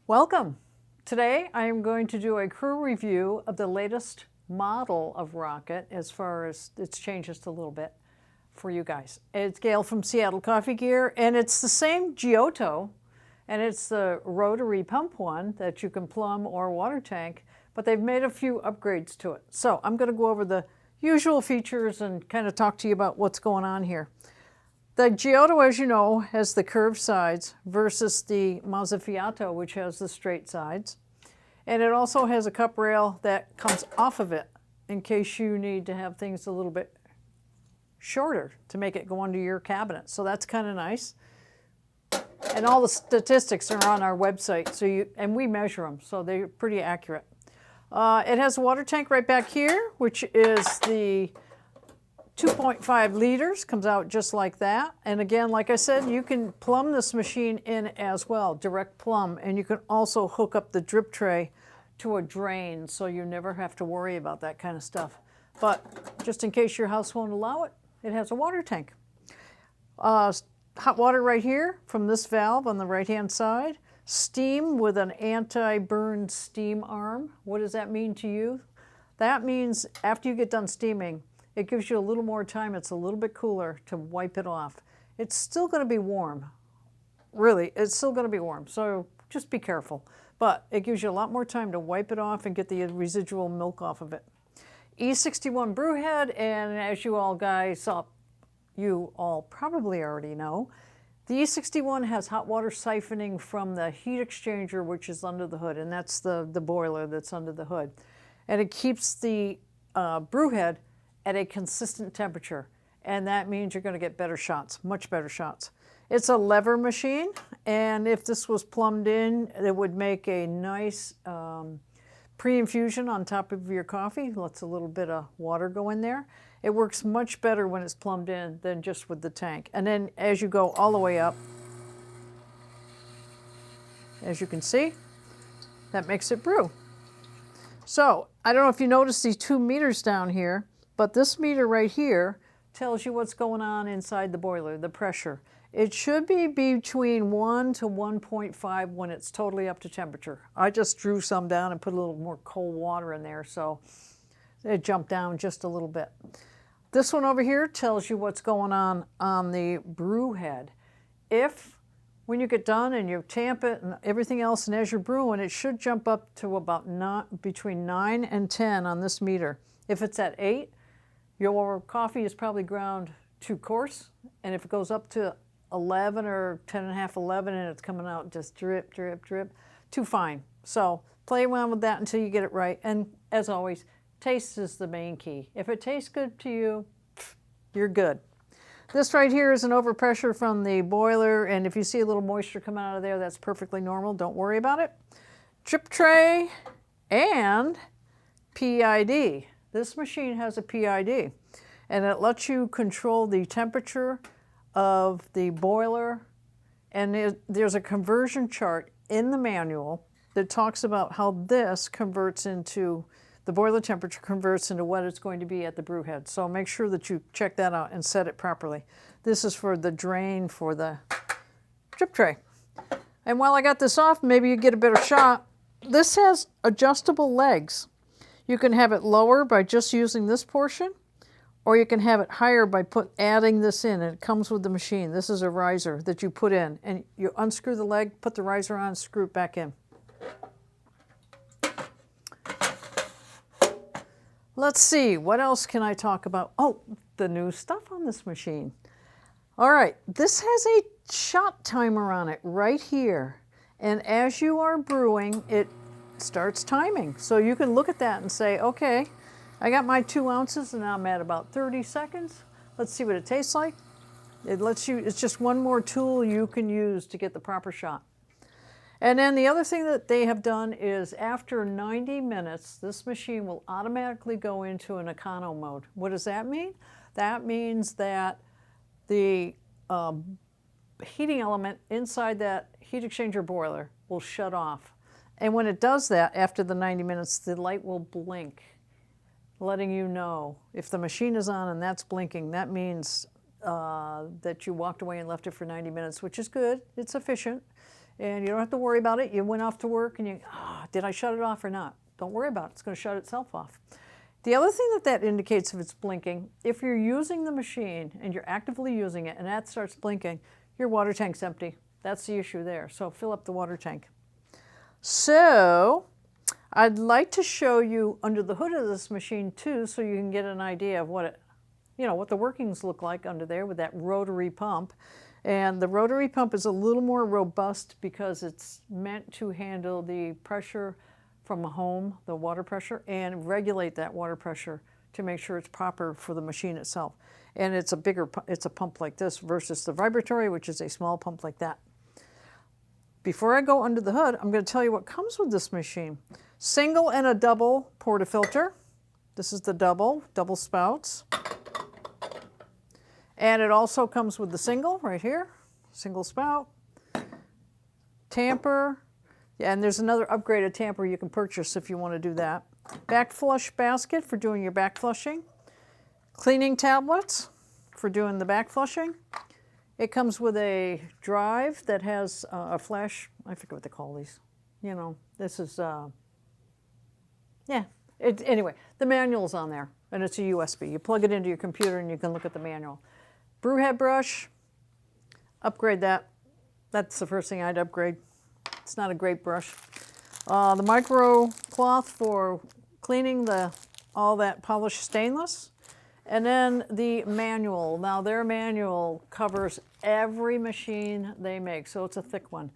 Welcome. Today I am going to do a crew review of the latest model of rocket as far as it's changed just a little bit for you guys. It's Gail from Seattle Coffee Gear, and it's the same Giotto, and it's the Rotary Pump one that you can plumb or water tank, but they've made a few upgrades to it. So I'm going to go over the usual features and kind of talk to you about what's going on here. The Giotto, as you know, has the curved sides versus the Mozzafiato, which has the straight sides. And it also has a cup rail that comes off of it in case you need to have things a little bit shorter to make it go under your cabinet. So that's kind of nice. And all the statistics are on our website, and we measure them, so they're pretty accurate. It has a water tank right back here, which is the 2.5 liters, comes out just like that. And again, like I said, you can plumb this machine in as well, direct plumb. And you can also hook up the drip tray to a drain, so you never have to worry about that kind of stuff. But just in case your house won't allow it, it has a water tank. Hot water right here from this valve on the right-hand side. Steam with an anti-burn steam arm. What does that mean to you? That means after you get done steaming, it gives you a little more time. It's a little bit cooler to wipe it off. It's still going to be warm. Really, it's still going to be warm, so just be careful. But it gives you a lot more time to wipe it off and get the residual milk off of it. E61 brew head, and as you all probably already know, the E61 has hot water siphoning from the heat exchanger, which is under the hood, and that's the boiler that's under the hood. And it keeps the brew head at a consistent temperature, and that means you're going to get better shots, much better shots. It's a lever machine, and if this was plumbed in, it would make a nice pre-infusion on top of your coffee. Lets a little bit of water go in there. It works much better when it's plumbed in than just with the tank. And then as you go all the way up, as you can see, that makes it brew. So I don't know if you notice these 2 meters down here, but this meter right here tells you what's going on inside the boiler, the pressure. It should be between 1 to 1.5 when it's totally up to temperature. I just drew some down and put a little more cold water in there, so it jumped down just a little bit. This one over here tells you what's going on the brew head. If, when you get done and you tamp it and everything else, and as you're brewing, it should jump up to about between 9 and 10 on this meter. If it's at 8, your coffee is probably ground too coarse, and if it goes up to 11 or 10 and a half, 11, and it's coming out just drip, drip, drip, too fine. So play around with that until you get it right. And as always, taste is the main key. If it tastes good to you, you're good. This right here is an overpressure from the boiler, and if you see a little moisture coming out of there, that's perfectly normal. Don't worry about it. Drip tray and PID. This machine has a PID, and it lets you control the temperature of the boiler, and there's a conversion chart in the manual that talks about how this converts into, the boiler temperature converts into what it's going to be at the brew head. So make sure that you check that out and set it properly. This is for the drain for the drip tray. And while I got this off, maybe you get a better shot. This has adjustable legs. You can have it lower by just using this portion, or you can have it higher by adding this in, and it comes with the machine. This is a riser that you put in, and you unscrew the leg, put the riser on, screw it back in. Let's see, what else can I talk about? Oh, the new stuff on this machine. All right, this has a shot timer on it right here, and as you are brewing, it starts timing. So you can look at that and say, okay, I got my 2 ounces and now I'm at about 30 seconds. Let's see what it tastes like. It lets you, it's just one more tool you can use to get the proper shot. And then the other thing that they have done is after 90 minutes, this machine will automatically go into an econo mode. What does that mean? That means that the heating element inside that heat exchanger boiler will shut off. And when it does that, after the 90 minutes, the light will blink, letting you know. If the machine is on and that's blinking, that means that you walked away and left it for 90 minutes, which is good. It's efficient. And you don't have to worry about it. You went off to work and did I shut it off or not? Don't worry about it. It's going to shut itself off. The other thing that indicates if it's blinking, if you're using the machine and you're actively using it and that starts blinking, your water tank's empty. That's the issue there. So fill up the water tank. So I'd like to show you under the hood of this machine too, so you can get an idea of what what the workings look like under there with that rotary pump. And the rotary pump is a little more robust because it's meant to handle the pressure from a home, the water pressure, and regulate that water pressure to make sure it's proper for the machine itself. And it's a pump like this versus the vibratory, which is a small pump like that. Before I go under the hood, I'm going to tell you what comes with this machine. Single and a double portafilter. This is the double spouts. And it also comes with the single right here, single spout, tamper, and there's another upgraded tamper you can purchase if you want to do that. Back flush basket for doing your back flushing. Cleaning tablets for doing the back flushing. It comes with a drive that has a flash, I forget what they call these. This is, anyway, the manual's on there, and it's a USB. You plug it into your computer and you can look at the manual. Brew head brush, upgrade that. That's the first thing I'd upgrade. It's not a great brush. The micro cloth for cleaning all that polished stainless. And then the manual. Now their manual covers every machine they make, so it's a thick one,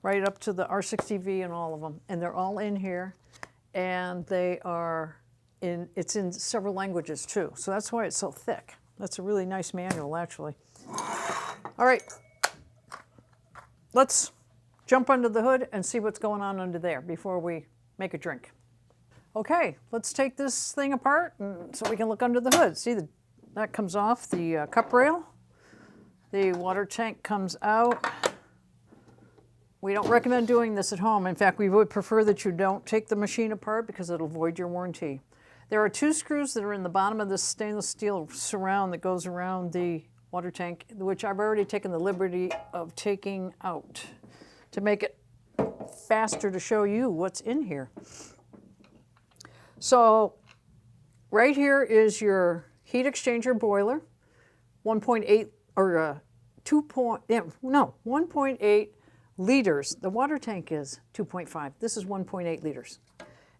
right up to the R60V and all of them. And they're all in here, and it's in several languages too, so that's why it's so thick. That's a really nice manual, actually. All right, let's jump under the hood and see what's going on under there before we make a drink. Okay, let's take this thing apart so we can look under the hood. See, that comes off the cup rail. The water tank comes out. We don't recommend doing this at home. In fact, we would prefer that you don't take the machine apart because it'll void your warranty. There are 2 screws that are in the bottom of this stainless steel surround that goes around the water tank, which I've already taken the liberty of taking out to make it faster to show you what's in here. So right here is your heat exchanger boiler, 1.8 or 1.8 liters. The water tank is 2.5. This is 1.8 liters.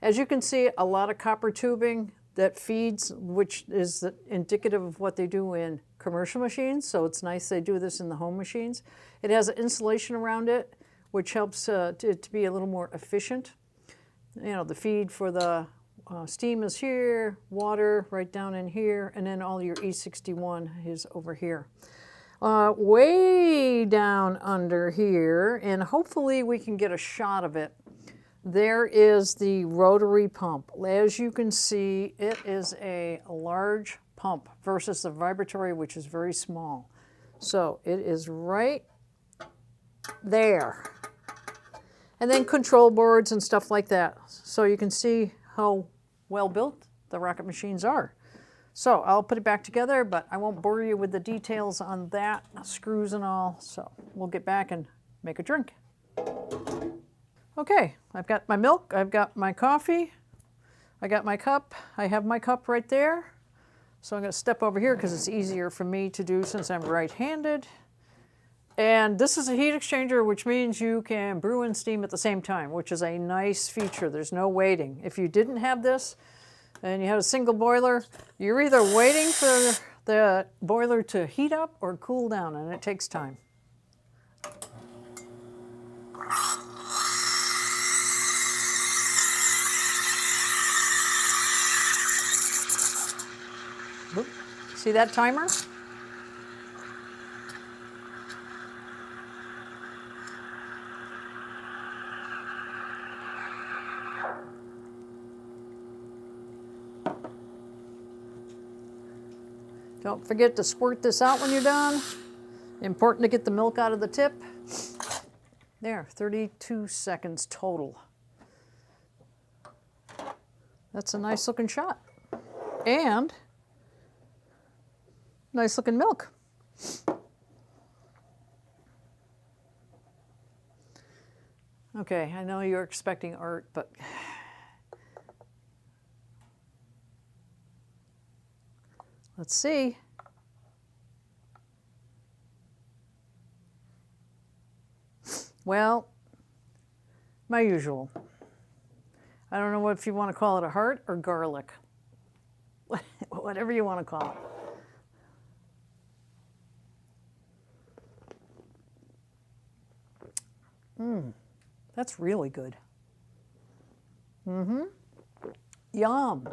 As you can see, a lot of copper tubing that feeds, which is indicative of what they do in commercial machines. So it's nice they do this in the home machines. It has an insulation around it, which helps it to be a little more efficient. The feed for the steam is here, water right down in here, and then all your E61 is over here. Way down under here, and hopefully we can get a shot of it, there is the rotary pump. As you can see, it is a large pump versus the vibratory, which is very small. So it is right there. And then control boards and stuff like that. So you can see how well built the rocket machines are. So I'll put it back together, but I won't bore you with the details on that, screws and all. So we'll get back and make a drink. Okay, I've got my milk, I've got my coffee, I got my cup. I have my cup right there. So I'm going to step over here because it's easier for me to do since I'm right-handed. And this is a heat exchanger, which means you can brew and steam at the same time, which is a nice feature. There's no waiting. If you didn't have this and you had a single boiler, you're either waiting for the boiler to heat up or cool down, and it takes time. See that timer? Don't forget to squirt this out when you're done. Important to get the milk out of the tip. There, 32 seconds total. That's a nice looking shot. And nice looking milk. Okay, I know you're expecting art, but let's see. Well, my usual. I don't know if you want to call it a heart or garlic. Whatever you want to call it. That's really good. Yum.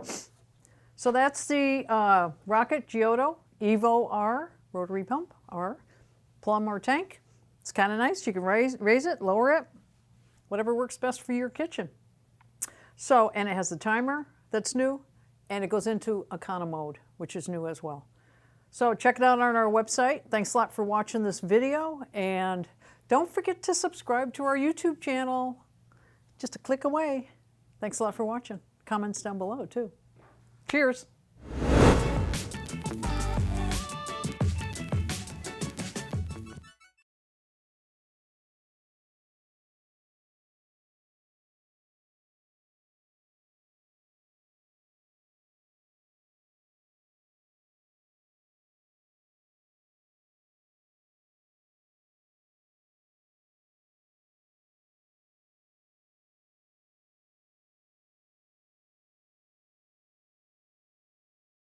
So that's the Rocket Giotto Evo R Rotary Pump or plum or tank. It's kind of nice. You can raise it, lower it, whatever works best for your kitchen. So, and it has the timer that's new, and it goes into econo mode, which is new as well. So check it out on our website. Thanks a lot for watching this video, and don't forget to subscribe to our YouTube channel. Just a click away. Thanks a lot for watching. Comments down below too. Cheers.